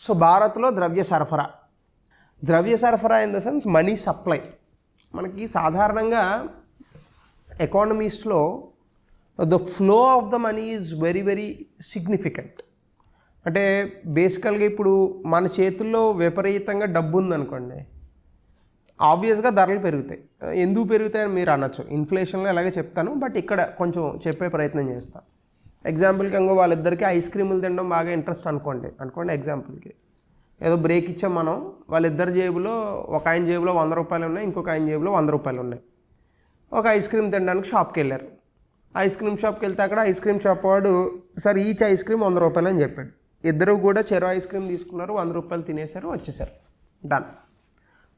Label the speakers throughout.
Speaker 1: So భారత్లో ద్రవ్య సరఫరా in the sense money supply. మనకి సాధారణంగా ఎకానమీస్లో the flow of the money is very very significant. అంటే బేసికల్గా ఇప్పుడు మన చేతుల్లో విపరీతంగా డబ్బు ఉందనుకోండి, ఆబ్వియస్గా ధరలు పెరుగుతాయి. ఎందుకు పెరుగుతాయని మీరు అనొచ్చు, ఇన్ఫ్లేషన్లో ఎలాగే చెప్తాను, బట్ ఇక్కడ కొంచెం చెప్పే ప్రయత్నం చేస్తాను. ఎగ్జాంపుల్కి ఇంకో వాళ్ళిద్దరికీ ఐస్ క్రీములు తినడం బాగా ఇంట్రెస్ట్ అనుకోండి ఎగ్జాంపుల్కి ఏదో బ్రేక్ ఇచ్చాం మనం, వాళ్ళిద్దరి జేబులో ఒక ఆయన జేబులో 100 రూపాయలు ఉన్నాయి, ఇంకొక ఆయన జేబులో 100 రూపాయలు ఉన్నాయి. ఒక ఐస్ క్రీమ్ తినడానికి షాప్కి వెళ్ళారు. ఐస్ క్రీమ్ షాప్కి వెళ్తే అక్కడ ఐస్ క్రీమ్ షాప్ వాడు సార్ ఈచ్ ఐస్ క్రీమ్ 100 రూపాయలు అని చెప్పాడు. ఇద్దరు కూడా చెరో ఐస్ క్రీమ్ తీసుకున్నారు, 100 రూపాయలు తినేశారు, వచ్చేసారు, డన్.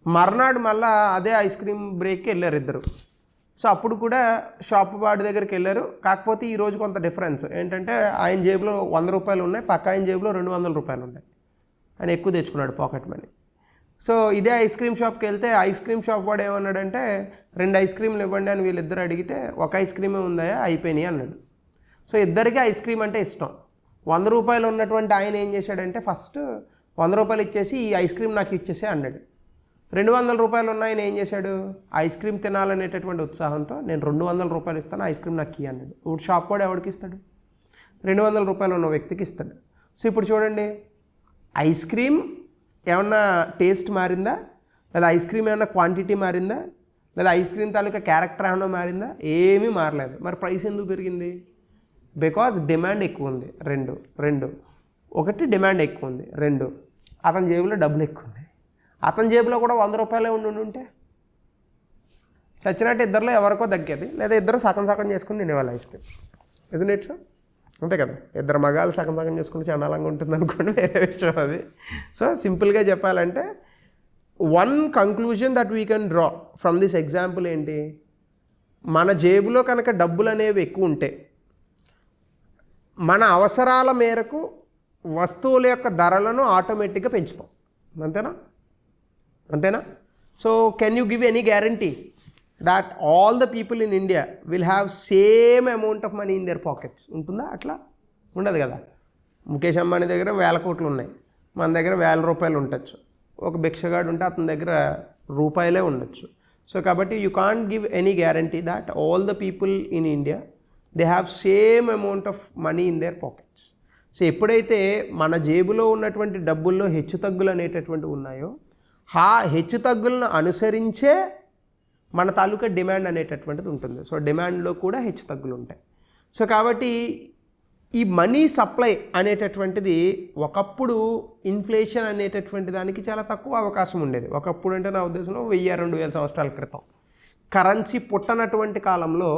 Speaker 1: మర్నాడు మళ్ళీ అదే ఐస్ క్రీమ్ బ్రేక్కి వెళ్ళారు ఇద్దరు. సో అప్పుడు కూడా షాప్ వాడి దగ్గరికి వెళ్ళారు. కాకపోతే ఈరోజు కొంత డిఫరెన్స్ ఏంటంటే ఆయన జేబులో 100 రూపాయలు ఉన్నాయి, పక్క ఆయన జేబులో 200 రూపాయలు ఉన్నాయి. ఆయన ఎక్కువ తెచ్చుకున్నాడు పాకెట్ మనీ. సో ఇదే ఐస్ క్రీమ్ షాప్కి వెళ్తే ఐస్ క్రీమ్ షాప్ వాడు ఏమన్నాడంటే 2 ఐస్ క్రీమ్లు ఇవ్వండి అని వీళ్ళిద్దరు అడిగితే ఒక ఐస్ క్రీమే ఉందా అయిపోయినాయి అన్నాడు. సో ఇద్దరికి ఐస్ క్రీమ్ అంటే ఇష్టం. 100 రూపాయలు ఉన్నటువంటి ఆయన ఏం చేశాడంటే ఫస్ట్ 100 రూపాయలు ఇచ్చేసి ఈ ఐస్ క్రీమ్ నాకు ఇచ్చేసే అన్నాడు. 200 రూపాయలు ఉన్న ఆయన ఏం చేశాడు, ఐస్ క్రీమ్ తినాలనేటటువంటి ఉత్సాహంతో నేను 200 రూపాయలు ఇస్తాను, ఐస్ క్రీమ్ నాకు ఇయ్యి అన్నాడు. ఇప్పుడు షాప్ వాడు ఎవరికి ఇస్తాడు, 200 రూపాయలు ఉన్న వ్యక్తికి ఇస్తాడు. సో ఇప్పుడు చూడండి, ఐస్ క్రీమ్ ఏమన్నా టేస్ట్ మారిందా, లేదా ఐస్ క్రీమ్ ఏమన్నా క్వాంటిటీ మారిందా, లేదా ఐస్ క్రీమ్ తాలూకా క్యారెక్టర్ ఏమన్నా మారిందా, ఏమీ మారలేదు. మరి ప్రైస్ ఎందుకు పెరిగింది, బికాజ్ డిమాండ్ ఎక్కువ ఉంది. రెండు ఒకటి డిమాండ్ ఎక్కువ ఉంది, 2 అతని జేబులో డబ్బులు ఎక్కువ ఉన్నాయి. అతని జేబులో కూడా 100 రూపాయలే ఉంటే చచ్చినట్టు ఇద్దరిలో ఎవరికో దక్కేది, లేదా ఇద్దరు సగం చేసుకుని తినేవాళ్ళు ice cream. Isn't it so? అంతే కదా, ఇద్దరు మగాళ్ళు సగం చేసుకుంటే చండాలంగా ఉంటుంది అనుకోండి, వేరే విషయం అది. సో సింపుల్గా చెప్పాలంటే one conclusion that we can draw from this example ఏంటి, మన జేబులో కనుక డబ్బులు అనేవి ఎక్కువ ఉంటే మన అవసరాల మేరకు వస్తువుల యొక్క ధరలను ఆటోమేటిక్గా పెంచుతాం. అంతేనా? So can you give any guarantee that all the people in India will have same amount of money in their pockets? ఉంటుందా? అట్లా ఉండదు కదా. ముఖేష్ అంబానీ దగ్గర 1000 కోట్లు ఉన్నాయి, మన దగ్గర 1000 రూపాయలు ఉండొచ్చు. ఒక భిక్షగాడు ఉంటే అతని దగ్గర రూపాయలే ఉండొచ్చు. సో కాబట్టి you can't give any guarantee that all the people in India they have same amount of money in their pockets. So ఎప్పుడైతే మన జేబులో ఉన్నటువంటి డబ్బుల్లో హెచ్చుతగ్గులు అనేటటువంటివి ఉన్నాయో ఆ హెచ్చుతగ్గులను అనుసరించే మన తాలూకా డిమాండ్ అనేటటువంటిది ఉంటుంది. సో డిమాండ్లో కూడా హెచ్చుతగ్గులు ఉంటాయి. సో కాబట్టి ఈ మనీ సప్లై అనేటటువంటిది ఒకప్పుడు ఇన్ఫ్లేషన్ అనేటటువంటి దానికి చాలా తక్కువ అవకాశం ఉండేది. ఒకప్పుడు అంటే నా ఉద్దేశంలో 1000-2000 సంవత్సరాల క్రితం కరెన్సీ పుట్టనటువంటి కాలంలో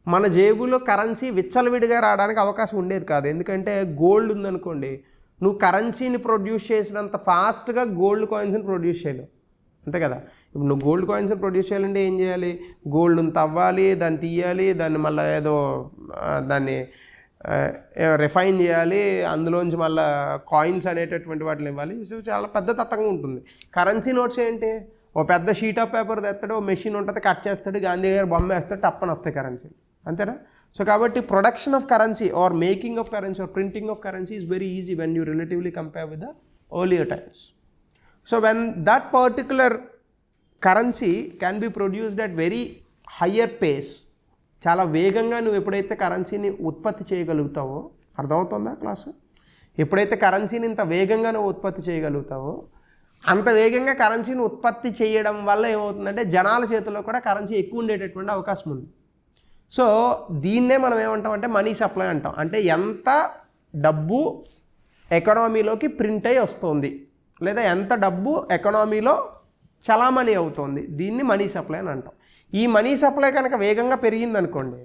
Speaker 1: మన జేబులో కరెన్సీ విచ్చలవిడిగా రావడానికి అవకాశం ఉండేది కాదు. ఎందుకంటే గోల్డ్ ఉందనుకోండి, నువ్వు కరెన్సీని ప్రొడ్యూస్ చేసినంత ఫాస్ట్గా గోల్డ్ కాయిన్స్ని ప్రొడ్యూస్ చేయలేవు, అంతే కదా. ఇప్పుడు నువ్వు గోల్డ్ కాయిన్స్ని ప్రొడ్యూస్ చేయాలంటే ఏం చేయాలి, గోల్డ్ని తవ్వాలి, దాన్ని తీయాలి, దాన్ని మళ్ళీ దాన్ని రిఫైన్ చేయాలి, అందులోంచి మళ్ళీ కాయిన్స్ అనేటటువంటి వాటిని ఇవ్వాలి. సో చాలా పెద్ద తత్వంగా ఉంటుంది. కరెన్సీ నోట్స్ ఏంటి, ఓ పెద్ద షీట్ ఆఫ్ పేపర్ తెస్తాడు, ఓ మెషిన్ ఉంటుంది, కట్ చేస్తాడు, గాంధీ గారు బొమ్మ వేస్తాడు, టప్పని వస్తాయి కరెన్సీలు, అంతేనా. సో కాబట్టి production of currency or making of currency or printing of currency is very easy when you relatively compare with the earlier times. So when that particular currency can be produced at very higher pace, చాలా వేగంగా నువ్వు ఎప్పుడైతే కరెన్సీని ఉత్పత్తి చేయగలుగుతావో, అర్థమవుతుందా class, ఎప్పుడైతే కరెన్సీని ఇంత వేగంగా నువ్వు ఉత్పత్తి చేయగలుగుతావో అంత వేగంగా కరెన్సీని ఉత్పత్తి చేయడం వల్ల ఏమవుతుందంటే జనాల చేతుల్లో కూడా కరెన్సీ ఎక్కువ ఉండేటటువంటి అవకాశం ఉంది. సో దీన్నే మనం ఏమంటామంటే మనీ సప్లై అంటాం. అంటే ఎంత డబ్బు ఎకానమీలోకి ప్రింట్ అయ్యి వస్తుంది, లేదా ఎంత డబ్బు ఎకానమీలో చలామణి అవుతుంది, దీన్ని మనీ సప్లై అని అంటాం. ఈ మనీ సప్లై కనుక వేగంగా పెరిగిందనుకోండి,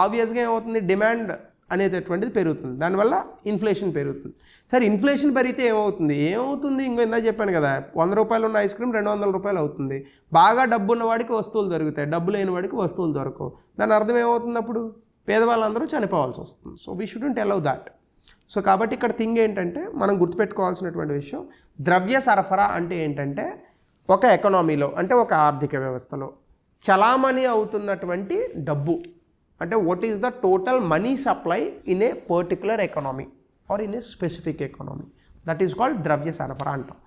Speaker 1: ఆబ్వియస్గా ఏమవుతుంది, డిమాండ్ అనేటటువంటిది పెరుగుతుంది, దానివల్ల ఇన్ఫ్లేషన్ పెరుగుతుంది. సరే ఇన్ఫ్లేషన్ పెరిగితే ఏమవుతుంది, ఇంకో ఇందా చెప్పాను కదా, 100 రూపాయలు ఉన్న ఐస్ క్రీమ్ 200 రూపాయలు అవుతుంది. బాగా డబ్బు ఉన్నవాడికి వస్తువులు దొరుకుతాయి, డబ్బు లేని వాడికి వస్తువులు దొరకవు. దాని అర్థం ఏమవుతుంది, అప్పుడు పేదవాళ్ళందరూ చనిపోవాల్సి వస్తుంది. So we shouldn't allow that. So కాబట్టి ఇక్కడ థింగ్ ఏంటంటే మనం గుర్తుపెట్టుకోవాల్సినటువంటి విషయం, ద్రవ్య సరఫరా అంటే ఏంటంటే ఒక ఎకనామీలో, అంటే ఒక ఆర్థిక వ్యవస్థలో చలామణి అవుతున్నటువంటి డబ్బు, అంటే what is the total money supply in a particular economy are in a specific economy. That is called ద్రవ్య సరఫరా అంటాం.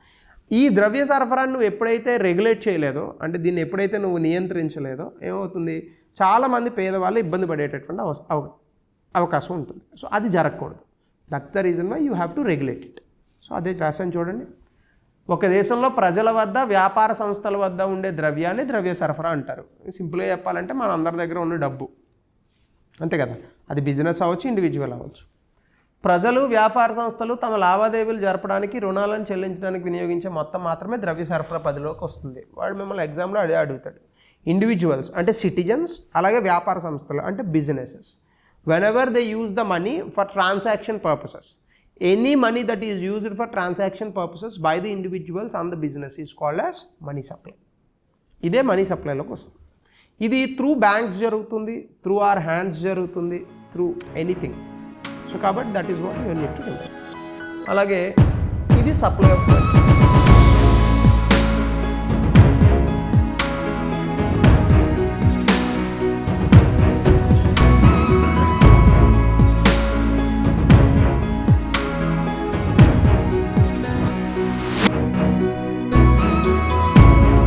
Speaker 1: ఈ ద్రవ్య సరఫరాను నువ్వు ఎప్పుడైతే రెగ్యులేట్ చేయలేదో, అంటే దీన్ని ఎప్పుడైతే నువ్వు నియంత్రించలేదో ఏమవుతుంది, చాలామంది పేదవాళ్ళు ఇబ్బంది పడేటటువంటి అవకాశం ఉంటుంది. సో అది జరగకూడదు. That's the reason why you have to regulate it. So అదే రాశాను చూడండి. ఒక దేశంలో ప్రజల వద్ద వ్యాపార సంస్థల వద్ద ఉండే ద్రవ్యాన్ని ద్రవ్య సరఫరా అంటారు. సింపుల్గా చెప్పాలంటే మన అందరి దగ్గర ఉన్న డబ్బు, అంతే కదా, అది బిజినెస్ అవ్వచ్చు, ఇండివిజువల్ అవ్వచ్చు. ప్రజలు వ్యాపార సంస్థలు తమ లావాదేవీలు జరపడానికి, రుణాలను చెల్లించడానికి వినియోగించే మొత్తం మాత్రమే ద్రవ్య సరఫరా పరిధిలోకి వస్తుంది. వాడు మిమ్మల్ని ఎగ్జామ్లో అదే అడుగుతాడు. ఇండివిజువల్స్ అంటే సిటిజన్స్, అలాగే వ్యాపార సంస్థలు అంటే businesses. Whenever they use the money for transaction purposes, any money that is used for transaction purposes by the individuals on the business is called as money supply. ఇదే మనీ సప్లైలోకి వస్తుంది. ఇది through banks జరుగుతుంది, through our hands జరుగుతుంది, through anything. So కాబట్టి that is what you need to remember. అలాగే ఇది supply of money.